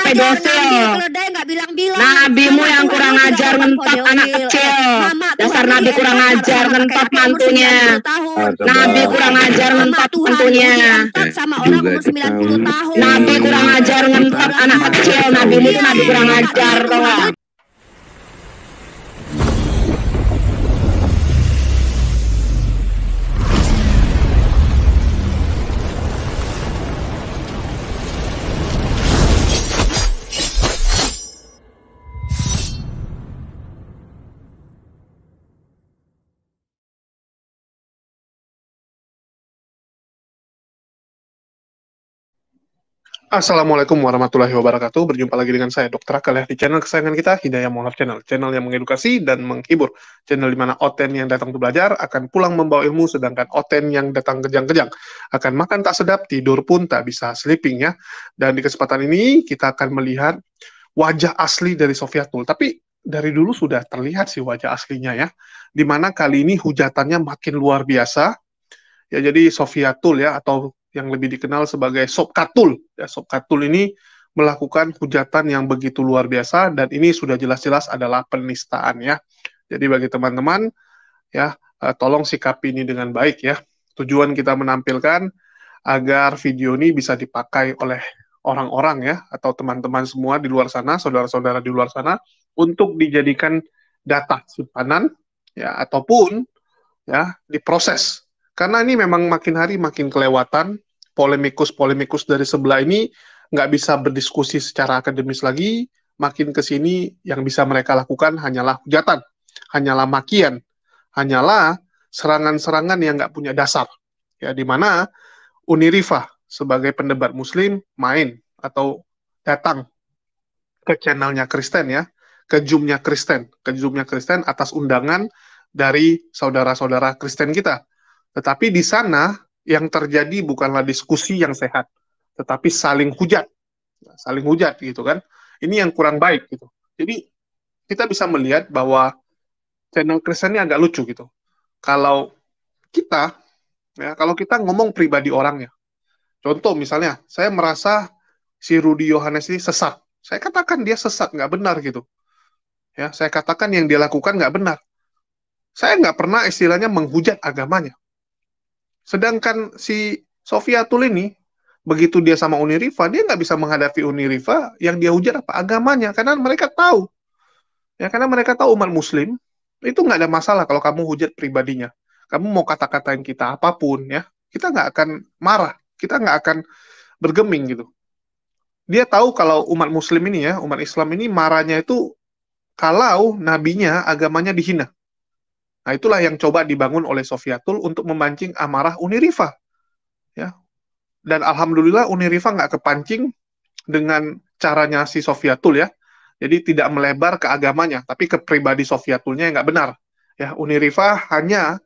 pedofil. Nabimu yang kurang ajar ngentot anak kecil. Dasar nabi kurang ajar ngentot mantunya. Nabi kurang ajar ngentot mantunya. Nabi kurang ajar ngentot anak kecil. Nabimu itu nabi kurang ajar, tau gak? Assalamualaikum warahmatullahi wabarakatuh. Berjumpa lagi dengan saya Dr. Akal ya, di channel kesayangan kita, Hidayah Monarch Channel. Channel yang mengedukasi dan menghibur. Channel di mana Oten yang datang untuk belajar akan pulang membawa ilmu, sedangkan Oten yang datang kejang-kejang akan makan tak sedap, tidur pun tak bisa sleeping ya. Dan di kesempatan ini kita akan melihat wajah asli dari Sofiatul. Tapi dari dulu sudah terlihat sih wajah aslinya ya. Dimana kali ini hujatannya makin luar biasa. Ya, jadi Sofiatul ya, atau yang lebih dikenal sebagai Sobkatul. Ya, Sobkatul ini melakukan hujatan yang begitu luar biasa, dan ini sudah jelas-jelas adalah penistaan ya. Jadi bagi teman-teman ya, tolong sikapi ini dengan baik ya. Tujuan kita menampilkan agar video ini bisa dipakai oleh orang-orang ya, atau teman-teman semua di luar sana, saudara-saudara di luar sana, untuk dijadikan data simpanan ya, ataupun ya diproses. Karena ini memang makin hari makin kelewatan, polemikus-polemikus dari sebelah ini nggak bisa berdiskusi secara akademis lagi, makin ke sini yang bisa mereka lakukan hanyalah hujatan, hanyalah makian, hanyalah serangan-serangan yang nggak punya dasar. Ya, di mana Unirifa sebagai pendebat muslim main atau datang ke channelnya Kristen ya, ke Zoom-nya Kristen atas undangan dari saudara-saudara Kristen kita. Tetapi di sana yang terjadi bukanlah diskusi yang sehat, tetapi saling hujat gitu kan. Ini yang kurang baik gitu. Jadi kita bisa melihat bahwa channel Kristen ini agak lucu gitu. Kalau kita ngomong pribadi orangnya, contoh misalnya, saya merasa si Rudy Yohanes ini sesat. Saya katakan dia sesat, nggak benar gitu. Ya, saya katakan yang dia lakukan nggak benar. Saya nggak pernah istilahnya menghujat agamanya. Sedangkan si Sofiatul ini, begitu dia sama Unirifa, dia nggak bisa menghadapi Unirifa, yang dia hujat apa? Agamanya. Karena mereka tahu. Ya, karena mereka tahu umat muslim, itu nggak ada masalah kalau kamu hujat pribadinya. Kamu mau kata-katain kita apapun, ya, kita nggak akan marah. Kita nggak akan bergeming gitu. Dia tahu kalau umat muslim ini ya, umat Islam ini marahnya itu kalau nabinya, agamanya dihina. Nah, itulah yang coba dibangun oleh Sofiatul untuk memancing amarah Unirifa. Ya. Dan alhamdulillah Unirifa nggak kepancing dengan caranya si Sofiatul ya. Jadi tidak melebar ke agamanya, tapi ke pribadi Sofiatulnya yang nggak benar. Ya, Unirifa hanya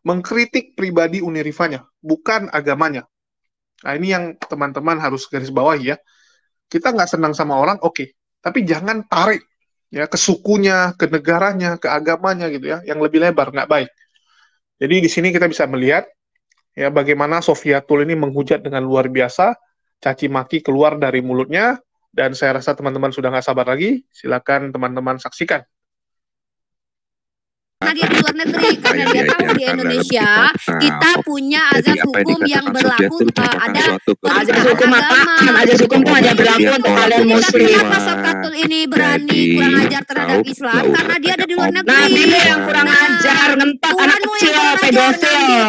mengkritik pribadi Unirifanya, bukan agamanya. Nah, ini yang teman-teman harus garis bawahi ya. Kita nggak senang sama orang, oke. Tapi jangan tarik ya ke sukunya, ke negaranya, ke agamanya gitu ya, yang lebih lebar, nggak baik. Jadi di sini kita bisa melihat ya bagaimana Sofiatul ini menghujat dengan luar biasa, caci maki keluar dari mulutnya, dan saya rasa teman-teman sudah nggak sabar lagi, silakan teman-teman saksikan. Karena dia di luar negeri, karena dia tahu di Indonesia kita punya azas hukum yang berlaku, ada azas hukum apaan? Azas hukum tuh hanya berlaku untuk kalian muslim. Kenapa Sofiatul ini berani kurang ajar terhadap Islam? Karena dia ada di luar negeri. Nabimu yang kurang ajar ngentot anak kecil, pedofil.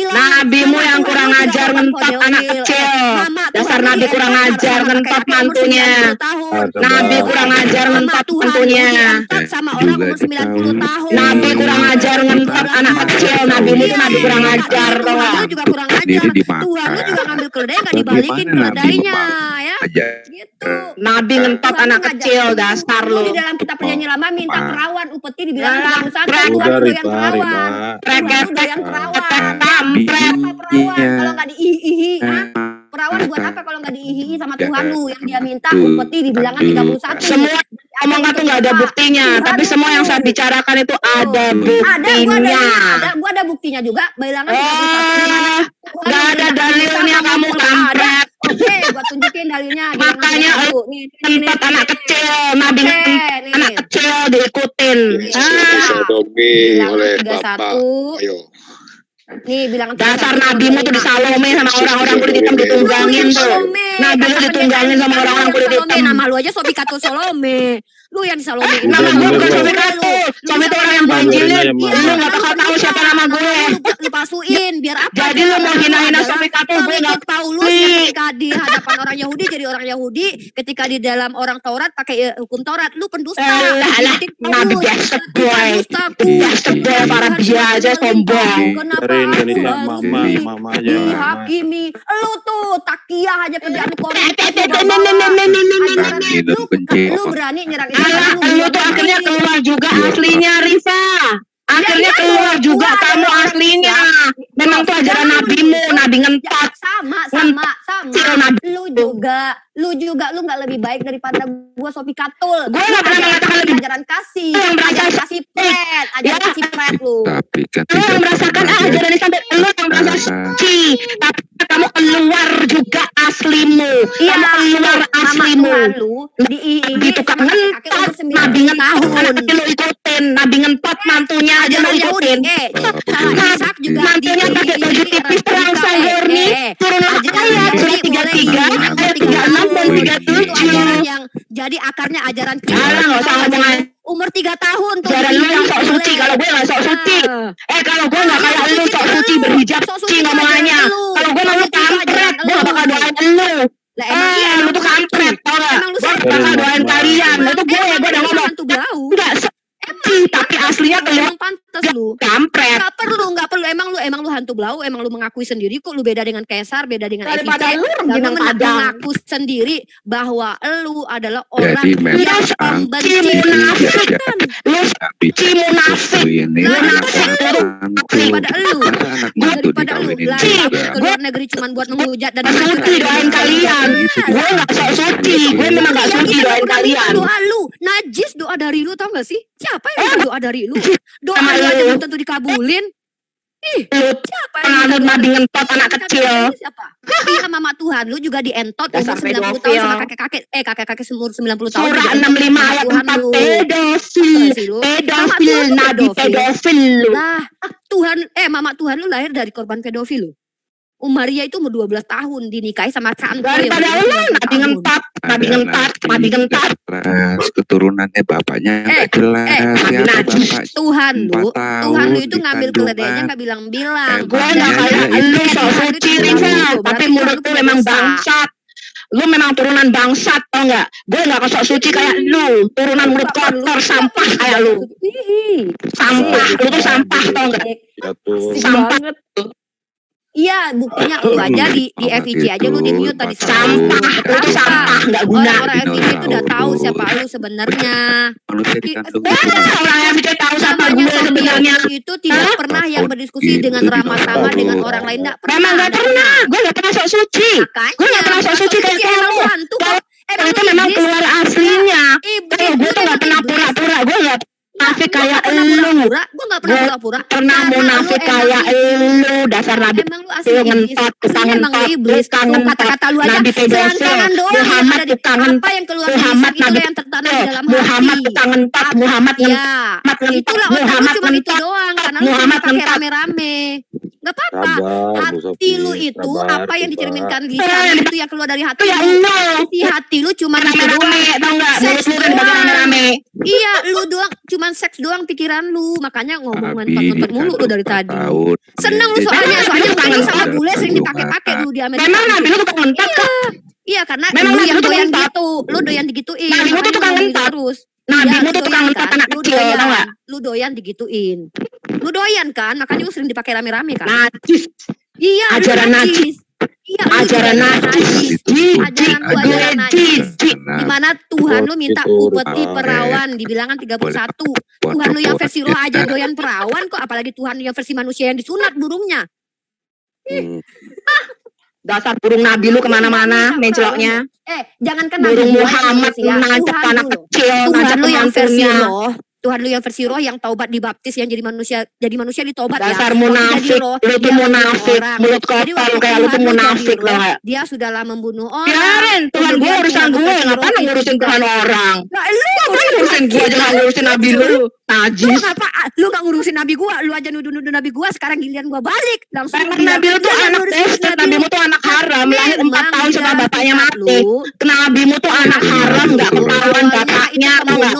Nabimu yang kurang ajar ngentot anak kecil. Dasar nabi kurang ajar ngentot mantunya. Nabi kurang ajar ngentot mantunya. Sama orang umur 90 tahun. Nabi kurang ajar ngentot anak kecil. Nabi itu nabi kurang ajar, tau gak? Tuhan lu juga kurang ajar. Tuhan lu juga ngambil keledai nggak dibalikin keledainya ya. Gitu. Nabi ngentot anak kecil, dasar lu. Di dalam kitab Perjanjian Lama minta perawan upeti dibilang 31 Tuhan doyan perawan. Tuhan doyan perawan. Kalau nggak diihi, perawan buat apa kalau nggak diihi sama Tuhan lu yang dia minta upeti dibilangnya 31. Semua omongan tuh nggak ada buktinya, tapi semua yang saya bicarakan itu ada buktinya. Gua ada buktinya juga, bilangan 31. Nggak ada dalilnya kamu kampret. Oke, gua tunjukin Yakin dalilnya. Makanya tempat anak kecil, Nabi anak kecil diikutin. Sodomi oleh Bapak. Ayo. Nih bilang dasar nabimu tuh disalome sama orang-orang kulit hitam ditunggangin tuh. Nabi lu ditunggangin sama orang-orang kulit hitam. Nama lu aja Sobikatul Salome. Lu yang disalomein. Nama gue bukan Sobikatul. Sobi itu orang yang banjilin. Lu gak bakal tahu siapa nama gue. Lu palsuin biar apa? Jadi lu mau hina-hina Sobikatul, gue gak Paulus yang ketika di hadapan orang Yahudi jadi orang Yahudi, ketika di dalam orang Taurat pakai hukum Taurat, lu pendusta. Nabi biasa gue. Biasa gue para biasa sombong. Mama aja. Hakimi, lu tuh takiyah aja kerjaan lu berani nyerang lu tuh akhirnya keluar juga aslinya, Rifa. Akhirnya keluar juga kamu aslinya. Memang tuh ajaran nabimu, nabi ngentot. Sama. Lu juga lu nggak lebih baik daripada gua Sobikatul. Gua nggak pernah mengatakan lebih ajaran kasih pret, ajaran kasih pret lu. Lu yang merasakan ajaran ini sampai lu yang merasa suci, tapi kamu keluar juga aslimu. Kamu keluar aslimu. Di tukang ngentot, nabi ngentot, anak kecil lu ikutin, nabi ngentot mantunya aja lu ikutin. Mantunya pakai baju tipis terangsang murni, turunan ayat surat 33, ayat 36 dan 37. Yang jadi akarnya ajaran kita. Nggak usah ngomong umur 3 tahun tuh. Ajaran lu yang sok suci, kalau gue nggak sok suci. Kalau gue nggak kayak lu sok suci berhijab suci ngomongannya. Kalau gue mau kampret, gue nggak bakal doain lu. Lu tuh kampret, tau nggak? Gue bakal doain kalian. Lu tuh gue udah ngomong. Enggak tapi aslinya kelihatan pantas lu. Kampret. Enggak perlu. Emang lu hantu blau, emang lu mengakui sendiri kok lu beda dengan Kaisar, beda dengan daripada FIC. Lu mengaku sendiri bahwa lu adalah orang yang membenci munafik. Lu munafik. Daripada lu ke luar negeri cuma buat menghujat dan suci doain kalian. Gue gak sok suci. Gue memang gak suci doain kalian. Doa lu najis, doa dari lu, tau gak sih? Siapa yang doa dari lu? Doa lu aja belum tentu dikabulin. Siapa yang nabi ngentot anak kecil? Siapa? Iya, mama Tuhan lu juga dientot umur 90 tahun sama kakek-kakek umur 90 tahun. Surah 65 ayat 4 pedofil, nabi pedofil lu. Nah, mama Tuhan lu lahir dari korban pedofil lu. Maria itu umur 12 tahun dinikahi sama Santo. Daripada lu nabi ngentot. Keturunannya bapaknya enggak jelas siapa bapak. Tuhan lu itu ngambil keledainya enggak bilang-bilang. Gue enggak kayak lu sok suci, Rifa, tapi mulut lu memang bangsat. Lu memang turunan bangsat, tau enggak? Gue enggak sok suci kayak lu, turunan mulut kotor, sampah kayak lu. Sampah, lu tuh sampah, tau enggak? Sampah. Iya, buktinya lu aja di FIC aja lu di mute tadi. Sampah, itu sampah, nggak guna. Orang FIC itu udah tahu siapa lu sebenarnya. Orang FIC tahu siapa gue sebenarnya. Itu tidak pernah yang berdiskusi dengan ramah-ramah dengan orang lain, nggak pernah. Memang nggak pernah, gue nggak pernah sok suci. Gue nggak pernah sok suci kayak kamu. Kalau itu memang keluar aslinya. Kalau gue tuh nggak pernah pura-pura, gue nggak munafik kayak lu. Gue gak pernah pura-pura. Pernah munafik kayak lu. Dasar nabi ngentot, tukang kata-kata lu aja. Selangkangan doang. Muhammad tukang ngentot. Apa yang keluar dari yang tertanam di dalam hati. Muhammad tukang ngentot. Muhammad ngentot. Itulah otak cuma itu doang. Karena lu pakai rame-rame. Gak apa-apa. Hati lu itu apa yang dicerminkan lisan itu yang keluar dari hati lu. Si hati lu cuma rame-rame, tau gak? Mulut lu kan bagian rame-rame. Iya, lu doang, cuman seks doang pikiran lu, makanya ngomong ngentot-ngentot mulu lu dari tadi. Seneng lu soalnya kangen sama bule sering dipakai-pakai lu di Amerika. Memang nabi lu tukang ngentot kok? Iya, karena lu yang doyan gitu, lu doyan digituin. Nabi lu tuh tukang ngentot terus. Nabi lu tuh tukang ngentot anak kecil, tau gak? Lu doyan digituin. Lu doyan kan, makanya lu sering dipakai rame-rame kan? Najis. Iya, ajaran najis. Iya, ajaran najis. Ajaran najis. Dimana Tuhan lu minta upeti perawan di Bilangan 31. Tuhan lu yang versi roh aja doyan perawan kok, apalagi Tuhan yang versi manusia yang disunat burungnya. Dasar burung nabi lu kemana-mana menceloknya. Jangankan burung Muhammad nancep anak kecil, Tuhan lu yang versi roh. Tuhan lu yang versi roh, yang taubat dibaptis, yang jadi manusia ditobat ya. Dasar munafik, lu tuh munafik, mulut kotor kayak lu tuh munafik loh. Dia sudahlah membunuh orang. Biarin, Tuhan gue urusan gue, ngapain ngurusin Tuhan orang? Nah, lu ngapain ngurusin gue, jangan ngurusin nabi lu. Najis. Lu gak ngurusin nabi gue, lu aja nuduh-nuduh nabi gue, sekarang giliran gue balik. Langsung nabi lu tuh anak testet, nabimu tuh anak haram, lahir 4 tahun setelah bapaknya mati. Nabimu tuh anak haram, gak ketahuan bapaknya, tau gak?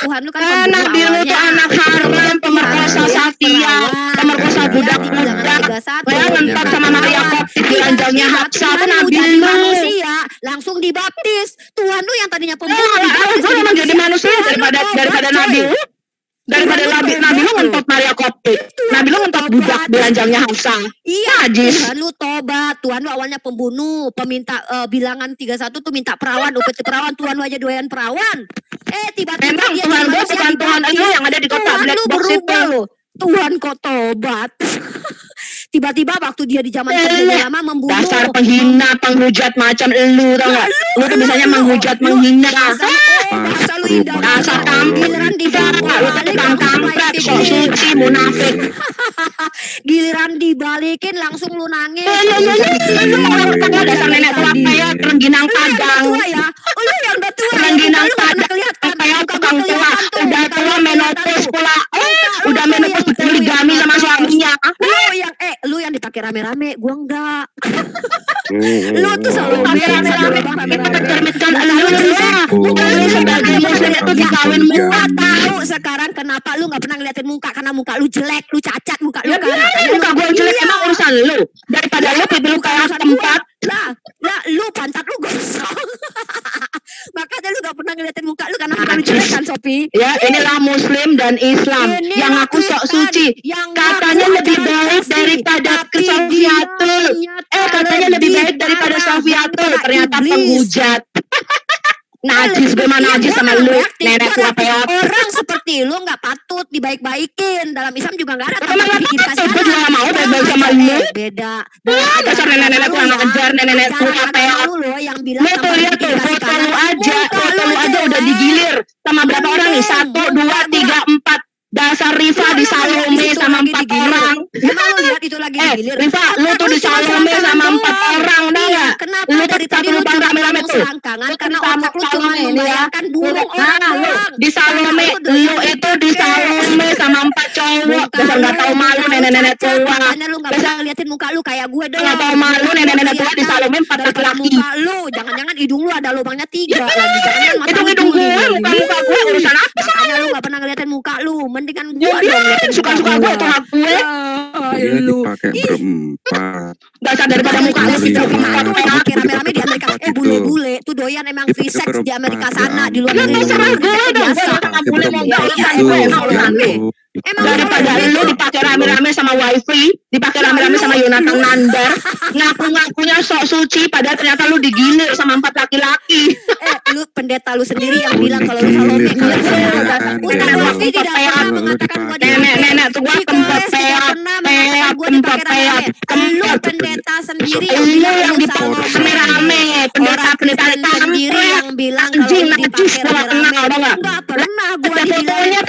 Tuhan lu kan nabi lu tuh anak haram, pemerkosa Satya, pemerkosa budak-budak, ngentot sama Maria Kopti di ranjangnya Hapsa, itu nabi lu. Langsung dibaptis. Tuhan lu yang tadinya pembunuh dibaptis. Gue memang jadi manusia daripada nabi lu. Daripada nabi lu ngentot Maria Kopti, nabi lu ngentot budak di ranjangnya Hapsa. Iya, Tuhan lu tobat. Tuhan lu awalnya pembunuh, peminta bilangan 31 tuh minta perawan, upeti perawan. Tuhan lu aja doyan perawan. Tiba-tiba memang dia Tuhan gue bukan Tuhan lu yang ada di kota Black Box itu. Tuhan kok tobat. Tiba-tiba waktu dia di zaman perjanjian lama membunuh. Dasar penghina, penghujat macam elu, tau gak? Lu tuh bisanya menghujat, menghina. Dasar lu indah. Dasar giliran dibalik. Lu tukang kampret, sok suci, munafik. Giliran dibalikin langsung lu nangis. Lu orang tua, dasar nenek tua kayak rengginang padang. Lu yang udah tua. Rengginang padang kayak tukang tua. Udah tua menopause pula. Udah menopause poligami sama suaminya. Lu yang dipakai rame-rame, gua enggak. Lu tuh selalu rame-rame. Termitkan lu lah. Lu sebagai muslim itu dikawin muka. Tahu sekarang kenapa lu nggak pernah ngeliatin muka, karena muka lu jelek, lu cacat muka lu kan. Muka gua jelek emang urusan lu. Daripada lu pipi lu kayak tempat. Lah, lu pantat lu gosong. Makanya lu gak pernah ngeliatin muka lu karena muka lu jelek kan, Sophie. Ya, inilah Muslim dan Islam yang aku sok suci. Katanya lebih baik daripada Sofiatul. Katanya lebih baik daripada Sofiatul. Ternyata penghujat. Najis, gue mah najis sama lu, nenek tua peot. Orang seperti lu gak patut dibaik-baikin. Dalam Islam juga gak ada. Emang bikin kasih. Gue juga gak mau baik-baik sama lu. Beda. Dasar nenek-nenek tua gak kejar, nenek tua peot. Lu tuh lihat tuh, foto lu aja udah digilir. Sama berapa orang nih? 1, 2, 3, 4. Dasar Rifa di Salome sama 4 orang. Emang lu lihat itu lagi digilir? Rifa, lu tuh di Salome sama 4 orang, dah ya? Kenapa lu dari tadi lu cuma rame-rame tuh? Karena otak lu cuma membayangkan burung orang. Di Salome, lu itu di Salome sama 4 cowok. Dasar gak tau malu nenek-nenek tua. Makanya lu gak bisa ngeliatin muka lu kayak gue dong. Gak tau malu nenek-nenek tua di Salome 4 laki-laki. Muka lu, jangan-jangan hidung lu ada lubangnya 3 lagi. Jangan-jangan mata hidung gue, muka gue urusan apa? Makanya lu gak pernah ngeliatin muka lu. Mendingan gue dong. Suka-suka gue atau hak gue. Dia dipakai berempat. Dasar daripada muka lu sih pakai rame-rame di Amerika. Bule-bule tuh doyan emang free sex di Amerika sana. Di luar negeri biasa. Bule mau emang daripada lu dipakai rame-rame sama wifi, dipakai rame-rame sama Yonatan Nandar, ngaku-ngakunya sok suci, padahal ternyata lu digilir sama 4 laki-laki. Lu pendeta lu sendiri yang bilang kalau lu Salome. Ustaz Wafi tidak pernah mengatakan gua nenek tuh gua tempat peot. Lu pendeta sendiri yang bilang yang dipakai rame-rame, pendeta sendiri yang bilang kalau dipakai rame-rame. Enggak pernah gua dibilang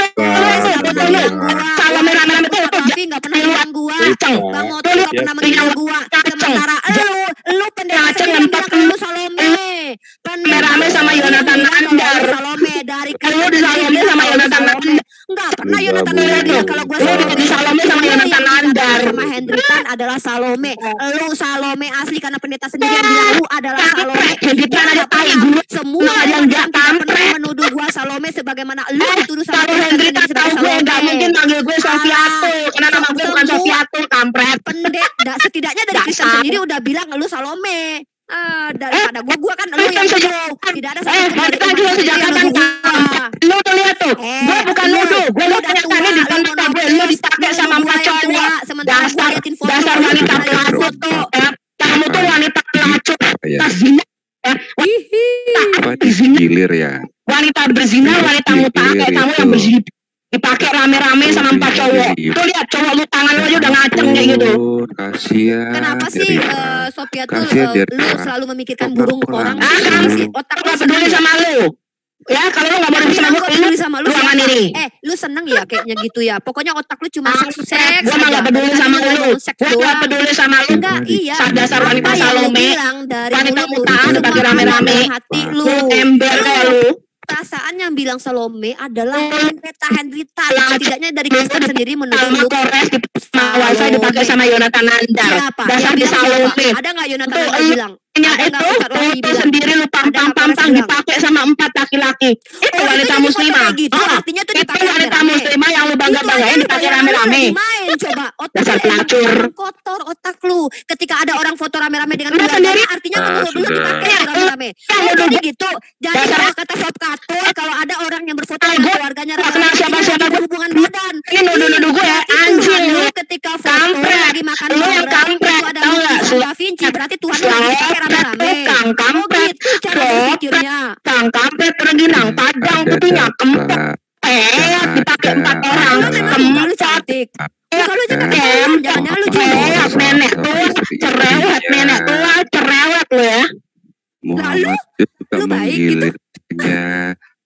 Salome rame-rame tuh Wafi gak pernah bilang gua, Bang Moto gak pernah menghina gua. Sementara lu pendeta sendiri yang bilang kalau lu Salome. Rame-rame sama Yonatan Nandar. Salome dari lu di Salome sama Yonatan Nandar. Enggak pernah Yonatan Nandar bilang kalau gua Salome. Di Salome sama Yonatan Nandar. Sama Hendritan adalah Salome. Lu Salome asli karena pendeta sendiri yang bilang lu adalah Salome. Hendritan ada tai gue. Semua yang tidak pernah menuduh gua Salome sebagaimana lu dituduh sama Hendritan sebagai Salome. Gak mungkin panggil gue Sofiatul. Karena nama gue bukan Sofiatul, kampret. Pendeta setidaknya dari Kristen sendiri udah bilang lu Salome. Daripada gua kan lu yang tidak ada kita juga sejak kapan lu tuh lihat tuh gua bukan nuduh gua lu kenyataannya di tempat gue lu dipakai sama 4 cowok dasar wanita pelacur kamu tuh wanita pelacur tas zina gilir ya wanita berzina wanita mutakhir kamu yang berzina dipakai rame-rame sama 4 cowok. Tuh lihat cowok lu tangan lu aja udah ngaceng kayak gitu. Kasihan. Kenapa sih Sophia tuh lu selalu memikirkan burung orang? Otak lu peduli sama lu. Ya kalau lu nggak mau peduli sama lu sama ini. Lu seneng ya kayaknya gitu ya. Pokoknya otak lu cuma seks. Gue nggak peduli sama lu. Gue nggak peduli sama lu. Enggak, iya. Dasar wanita Salome. Wanita mutaan bagi rame-rame. Hati lu. Ember kayak lu. Perasaan yang bilang Salome adalah Henrietta. Setidaknya dari Kristen sendiri menuduh lu. Kores saya dipakai sama Yonatan Nandar. Siapa? Dasar di Salome. Ada nggak Yonatan Nandar bilang? Itu sendiri lu pampang dipakai sama 4 laki-laki. Itu wanita muslimah. Artinya tuh dipakai wanita muslimah yang lu bangga-banggain dipakai rame-rame. Main coba dasar pelacur. Kotor otak lu. Ketika ada orang foto rame-rame dengan keluarganya, artinya lu dipakai rame-rame. Jadi gitu. Jadi kalau kata Sob Katul, kalau ada orang yang berfoto dengan keluarganya rame-rame, siapa hubungan badan. Ini nuduh-nuduh gue ya, anjing lu. Ketika foto lagi makan orang, itu ada lukisan Da Vinci, berarti Tuhan lu lagi dipakai rame-rame. Kang kampret, cara berpikirnya. Kang kampret rengginang, padang putihnya kempet. Dipakai 4 orang. Kamu cantik. Kalau jangan lu cerewet nenek tua, cerewet lu ya. Lalu lu baik gitu.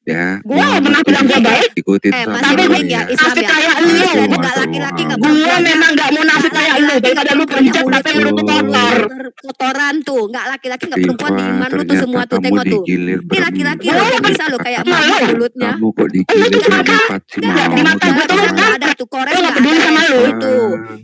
Ya, gua pernah bilang gua baik. Masih baik ya Islam ya. Kayak lu, enggak laki-laki enggak perempuan. Gua memang enggak munafik kayak lu, daripada lu pencet tapi lu kotor. Kotoran tuh, enggak laki-laki enggak perempuan di iman lu tuh semua tuh tengok tuh. Ini laki-laki lu bisa lu kayak mulutnya. Kamu kok digilir berempat sih mau? Di mata gua tuh enggak ada tuh Kores enggak peduli sama lu itu.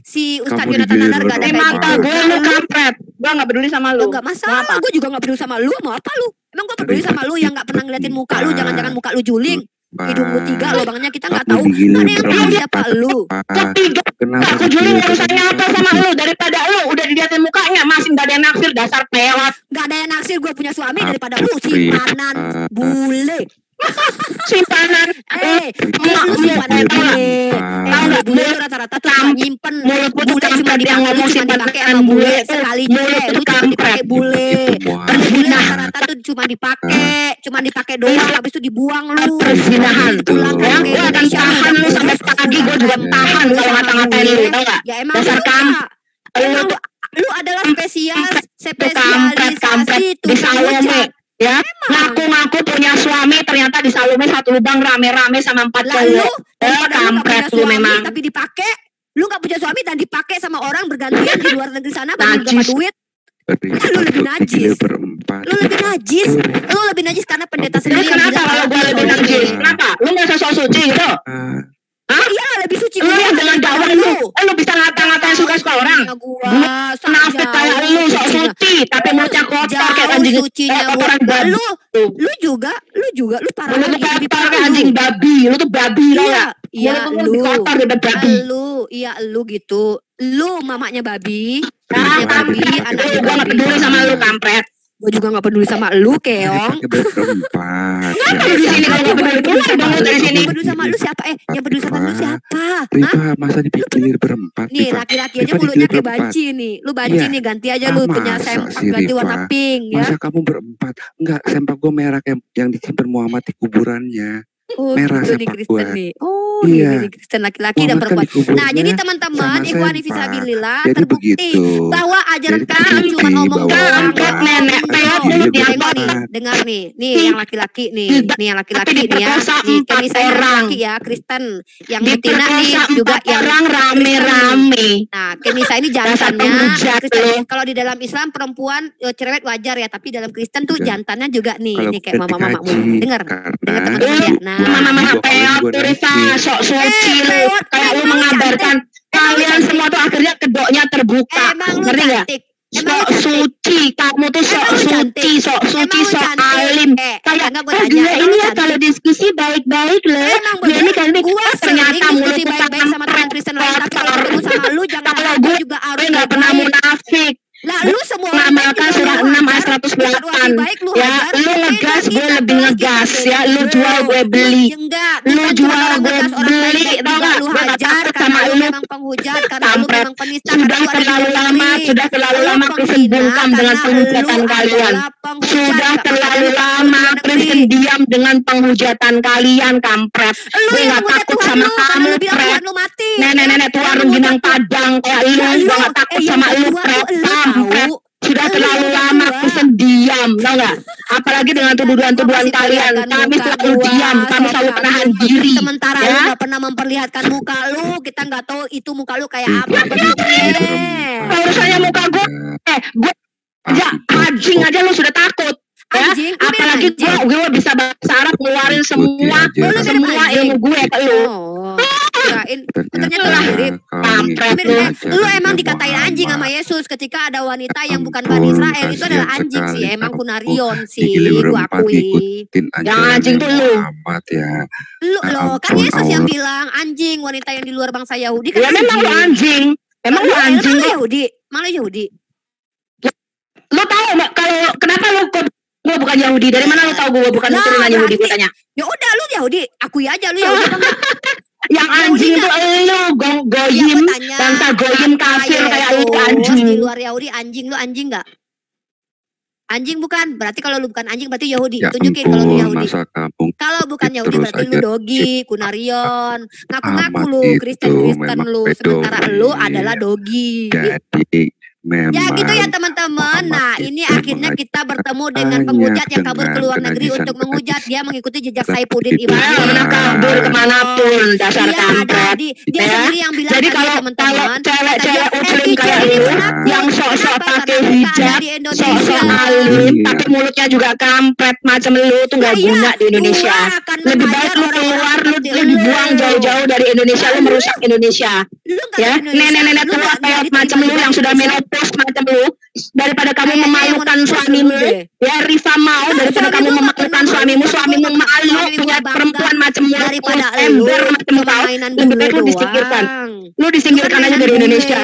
Si Ustaz Yonatan Nandar enggak ada kayak gitu. Gua lu kampret. Gua enggak peduli sama lu. Enggak masalah, gua juga enggak peduli sama lu. Mau apa lu? Emang gue peduli sama lu yang gak pernah ngeliatin muka lu, jangan-jangan muka lu juling. Hidung lu 3 lubangnya kita gak tahu. Gak ada yang tahu siapa lu. Aku juling urusannya apa sama lu? Daripada lu udah diliatin mukanya masih gak ada yang naksir, dasar pelot. Gak ada yang naksir, gue punya suami daripada lu simpanan bule. Simpanan lu simpanan bule. Tahu gak bule itu rata-rata tuh nyimpen bule cuma dipakai sama bule sekali bule. Lu cuma dipakai bule. Bule rata-rata tuh cuma dipakai doang, habis itu dibuang lu. Perzinahan tuh. Gue akan tahan lu sampai pagi, gue juga tahan lu kalau ngata-ngatain lu, tau gak? Ya emang lu adalah spesialisasi tukang hujat. Ya, ngaku-ngaku punya suami, ternyata di Salome 1 lubang rame-rame sama 4 cowok. Kampret lu memang. Tapi dipakai, lu gak punya suami dan dipakai sama orang bergantian di luar negeri sana baru dapat duit. Lu lebih najis. Lu lebih najis karena pendeta sendiri yang bilang kalau gue lebih najis. Kenapa? Lu gak sok suci gitu? Iya lebih suci. Lu yang dengan dakwah lu bisa ngata-ngatain suka-suka orang. Gua nafik kayak lu sok suci, tapi mulutnya kotor kayak anjing kotoran babi. Lu juga parah lagi. Lu kayak anjing babi, lu tuh babi lo ya. Iya lu kotor udah babi. Lu gitu. Lu mamanya babi, anaknya babi. Gua gak peduli sama lu kampret. Gue juga gak peduli sama lu, Keong. Peduli sama lu siapa? Yang peduli sama lu siapa? Rifa, masa dipikir berempat? Nih, laki-laki aja mulutnya kayak banci nih. Lu banci nih, ganti aja lu punya sempak ganti warna pink ya. Masa kamu berempat? Enggak, sempak gue merah yang disimpan Muhammad di kuburannya. Merah sempak gue. Ini Kristen laki-laki dan perempuan. Nah, jadi teman-teman, Ikhwani Fisabilillah terbukti bahwa ajaran Kristen cuma ngomong doang. Nenek dengar nih yang laki-laki nih yang laki-laki nih ya. Nih, kami saya laki ya, Kristen. Yang betina nih juga yang orang rame-rame. Nah, Kenisa ini jantannya Kristen. Kalau di dalam Islam perempuan cerewet wajar ya, tapi dalam Kristen tuh jantannya juga nih kayak mama-mama. Dengar teman-teman ya. Nah, mama-mama Rifa sok suci lu, kayak lu mengabarkan kalian semua tuh akhirnya kedoknya terbuka. Ngerti gak? Sok suci, kamu tuh sok suci, sok alim. Kayak dia ini ya kalau diskusi baik-baik loh. Dia ini kan ternyata mulut baik-baik sama teman Kristen lain, tapi kalau ketemu sama lu jangan gue juga harus gak pernah munafik. Lah lu semua mengamalkan surah 6 ayat 108 ya, lu ngegas gue lebih ngegas ya, lu jual gue beli, lu jual gue beli, tau gak? Gue gak takut sama lu, kampret. Sudah terlalu lama Kristen bungkam dengan penghujatan kalian. Sudah terlalu lama Kristen diam dengan penghujatan kalian, kampret. Gue gak takut sama kamu, pret. Nenek-nenek tua rengginang padang kayak lu, gue gak takut sama lu, pret. Sudah terlalu lama Kristen diam, tau nggak? Apalagi dengan tuduhan-tuduhan kalian. Kami selalu diam, kami selalu menahan diri. Sementara lu nggak pernah memperlihatkan muka lu, kita nggak tahu itu muka lu kayak apa bentuknya. Kalau saya muka gue aja anjing aja lu sudah takut. Anjing, apalagi gue bisa bahasa Arab ngeluarin semua ilmu gue ke lu. Ternyata mirip. Lu emang dikatain anjing sama Yesus ketika ada wanita yang bukan Bani Israel, itu adalah anjing sih, emang Kunarion sih, gua akui. Yang anjing tuh lu. Lu loh, kan Yesus yang bilang anjing wanita yang di luar bangsa Yahudi kan. Ya memang lu anjing. Emang lu anjing Yahudi. Malah Yahudi. Lu tahu kalau kenapa lu gue bukan Yahudi? Dari mana lu tahu gue bukan keturunan Yahudi? Gue tanya. Ya udah lu Yahudi, akui aja lu Yahudi kan. Yang anjing itu lu goyim, bangsa goyim kafir kayak lu anjing. Di luar Yahudi anjing, lu anjing nggak? Anjing bukan? Berarti kalau lu bukan anjing berarti Yahudi. Ya tunjukin ampun, kalau lu Yahudi. Kalau bukan Yahudi berarti lu dogi, Kunarion. Ngaku-ngaku lu Kristen lu. Sementara lu adalah dogi. Jadi ya gitu ya teman-teman. Nah ini akhirnya kita bertemu dengan penghujat yang kabur ke luar negeri untuk menghujat. Dia mengikuti jejak Saifuddin Ibrahim. Kabur kemanapun dasar kampret. Dia sendiri yang bilang. Jadi kalau cewek-cewek muslim kayak lu yang sok-sok pakai hijab, sok-sok alim, tapi mulutnya juga kampret macam lu tuh gak guna di Indonesia. Lebih baik lu keluar, lu dibuang jauh-jauh dari Indonesia, lu merusak Indonesia. Ya, nenek-nenek tua kayak macam lu yang sudah menopause macam lu, daripada kamu memalukan suamimu, ya Rifa mau daripada kamu memalukan suamimu malu punya perempuan macam lu, daripada ember macam kau, lebih baik lu disingkirkan aja dari Indonesia.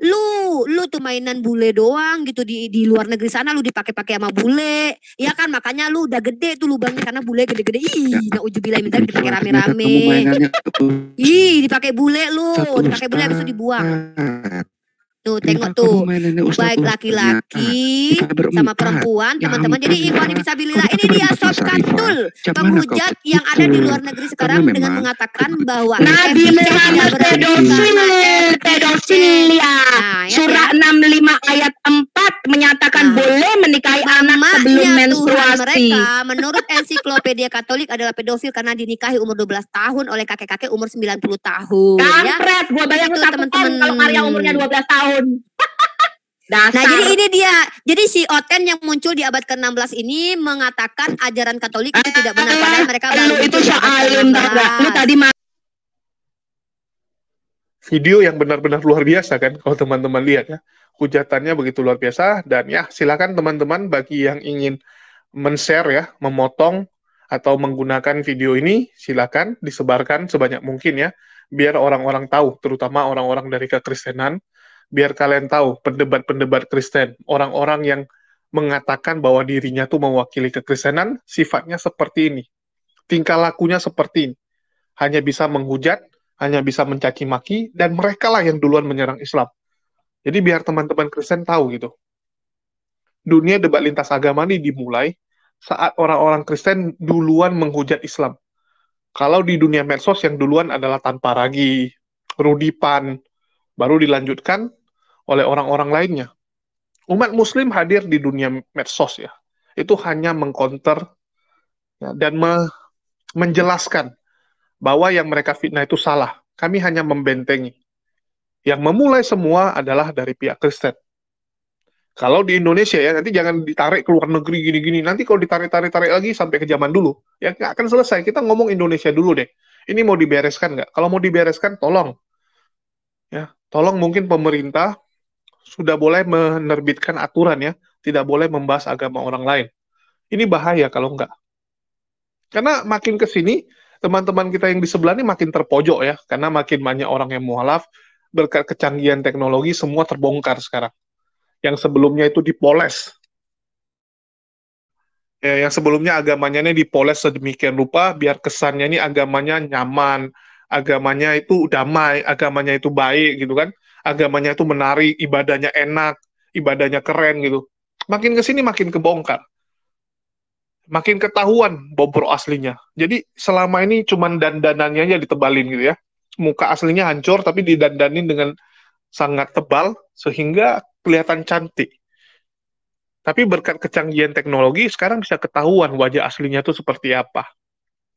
Lu tuh mainan bule doang gitu di luar negeri sana, lu dipakai-pakai sama bule. Ya kan makanya lu udah gede tuh lubangnya karena bule gede-gede. Nauzubillah minta dipakai rame-rame. Dipakai bule lu, dipakai bule habis itu dibuang. Tuh tengok tuh, baik laki-laki sama perempuan teman-teman. Jadi Ikhwan Fisabilillah ini dia Sobkatul penghujat yang ada di luar negeri sekarang dengan mengatakan bahwa Nabi Muhammad pedofilia. Surah 65 ayat 4 menyatakan boleh menikahi anak sebelum menstruasi. Mereka menurut ensiklopedia Katolik adalah pedofil karena dinikahi umur 12 tahun oleh kakek-kakek umur 90 tahun. Kampret, gua bayangin teman-teman kalau Maria umurnya 12 tahun. Nah jadi ini dia. Jadi si Oten yang muncul di abad ke-16 ini mengatakan ajaran Katolik itu tidak benar, padahal mereka baru itu soalin lu tadi video yang benar-benar luar biasa kan kalau teman-teman lihat ya. Hujatannya begitu luar biasa dan ya silakan teman-teman bagi yang ingin men-share ya, memotong atau menggunakan video ini silakan disebarkan sebanyak mungkin ya, biar orang-orang tahu, terutama orang-orang dari kekristenan. Biar kalian tahu pendebat-pendebat Kristen, orang-orang yang mengatakan bahwa dirinya tuh mewakili kekristenan, sifatnya seperti ini. Tingkah lakunya seperti ini. Hanya bisa menghujat, hanya bisa mencaci maki, dan mereka lah yang duluan menyerang Islam. Jadi biar teman-teman Kristen tahu gitu. Dunia debat lintas agama ini dimulai saat orang-orang Kristen duluan menghujat Islam. Kalau di dunia medsos yang duluan adalah Tanpa Ragi, Rudipan, baru dilanjutkan oleh orang-orang lainnya. Umat muslim hadir di dunia medsos ya, itu hanya mengcounter ya, dan menjelaskan bahwa yang mereka fitnah itu salah. Kami hanya membentengi. Yang memulai semua adalah dari pihak Kristen. Kalau di Indonesia ya, nanti jangan ditarik ke luar negeri gini-gini. Nanti kalau ditarik-tarik lagi sampai ke zaman dulu, ya nggak akan selesai. Kita ngomong Indonesia dulu deh. Ini mau dibereskan nggak? Kalau mau dibereskan, tolong. Ya, tolong mungkin pemerintah sudah boleh menerbitkan aturan ya, tidak boleh membahas agama orang lain. Ini bahaya kalau enggak. Karena makin ke sini, teman-teman kita yang di sebelah ini makin terpojok ya, karena makin banyak orang yang mualaf, berkat kecanggihan teknologi, semua terbongkar sekarang. Yang sebelumnya itu dipoles. Ya, yang sebelumnya agamanya ini dipoles sedemikian rupa, biar kesannya ini agamanya nyaman, agamanya itu damai, agamanya itu baik gitu kan. Agamanya itu menarik, ibadahnya enak, ibadahnya keren gitu. Makin ke sini makin kebongkar. Makin ketahuan bobrok aslinya. Jadi selama ini cuman dandanannya aja ditebalin gitu ya. Muka aslinya hancur tapi didandanin dengan sangat tebal sehingga kelihatan cantik. Tapi berkat kecanggihan teknologi, sekarang bisa ketahuan wajah aslinya itu seperti apa.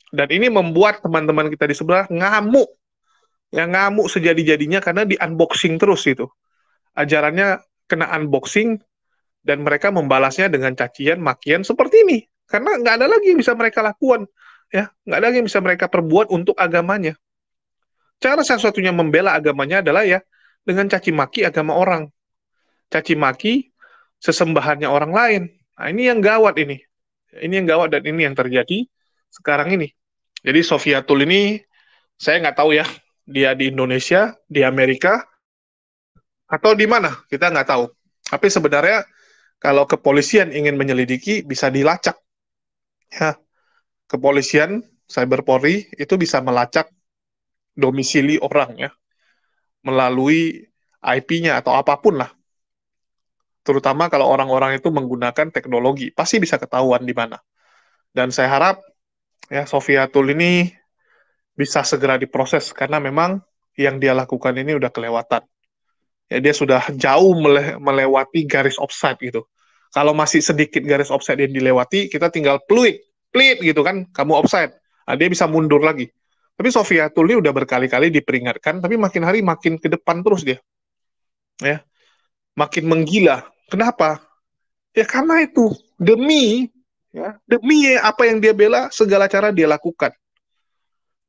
Dan ini membuat teman-teman kita di sebelah ngamuk. Ya, ngamuk sejadi-jadinya karena di unboxing terus itu. Ajarannya kena unboxing, dan mereka membalasnya dengan cacian, makian seperti ini. Karena nggak ada lagi yang bisa mereka lakukan. Ya, nggak ada lagi yang bisa mereka perbuat untuk agamanya. Cara satu-satunya membela agamanya adalah ya dengan caci maki agama orang. Caci maki sesembahannya orang lain. Nah, ini yang gawat ini. Ini yang gawat dan ini yang terjadi sekarang ini. Jadi Sofiatul ini, saya nggak tahu ya, dia di Indonesia, di Amerika, atau di mana, kita nggak tahu. Tapi sebenarnya, kalau kepolisian ingin menyelidiki, bisa dilacak. Ya, kepolisian, Cyber Polri, itu bisa melacak domisili orang ya, melalui IP-nya atau apapun lah. Terutama kalau orang-orang itu menggunakan teknologi, pasti bisa ketahuan di mana. Dan saya harap ya Sofiatul ini bisa segera diproses karena memang yang dia lakukan ini udah kelewatan. Ya dia sudah jauh melewati garis offside gitu. Kalau masih sedikit garis offside yang dilewati, kita tinggal pelit gitu kan, kamu offside. Nah, dia bisa mundur lagi. Tapi Sofiatul ini udah berkali-kali diperingatkan, tapi makin hari makin ke depan terus dia. Ya. Makin menggila. Kenapa? Ya karena itu demi apa yang dia bela, segala cara dia lakukan.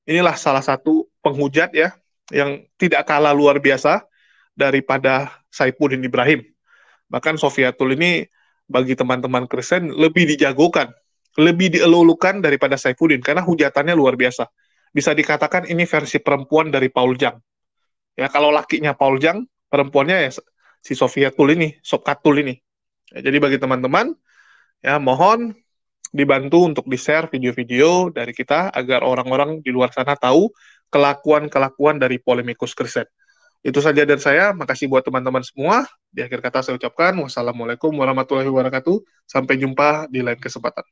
Inilah salah satu penghujat ya yang tidak kalah luar biasa daripada Saifuddin Ibrahim. Bahkan Sofiatul ini bagi teman-teman Kristen lebih dijagokan, lebih dielulukan daripada Saifuddin karena hujatannya luar biasa. Bisa dikatakan ini versi perempuan dari Paul Jang. Ya kalau lakinya Paul Jang, perempuannya ya si Sofiatul ini, Sopkatul ini. Ya, jadi bagi teman-teman, ya mohon dibantu untuk di-share video-video dari kita agar orang-orang di luar sana tahu kelakuan-kelakuan dari polemikus Kristen. Itu saja dari saya. Makasih buat teman-teman semua. Di akhir kata saya ucapkan wassalamualaikum warahmatullahi wabarakatuh. Sampai jumpa di lain kesempatan.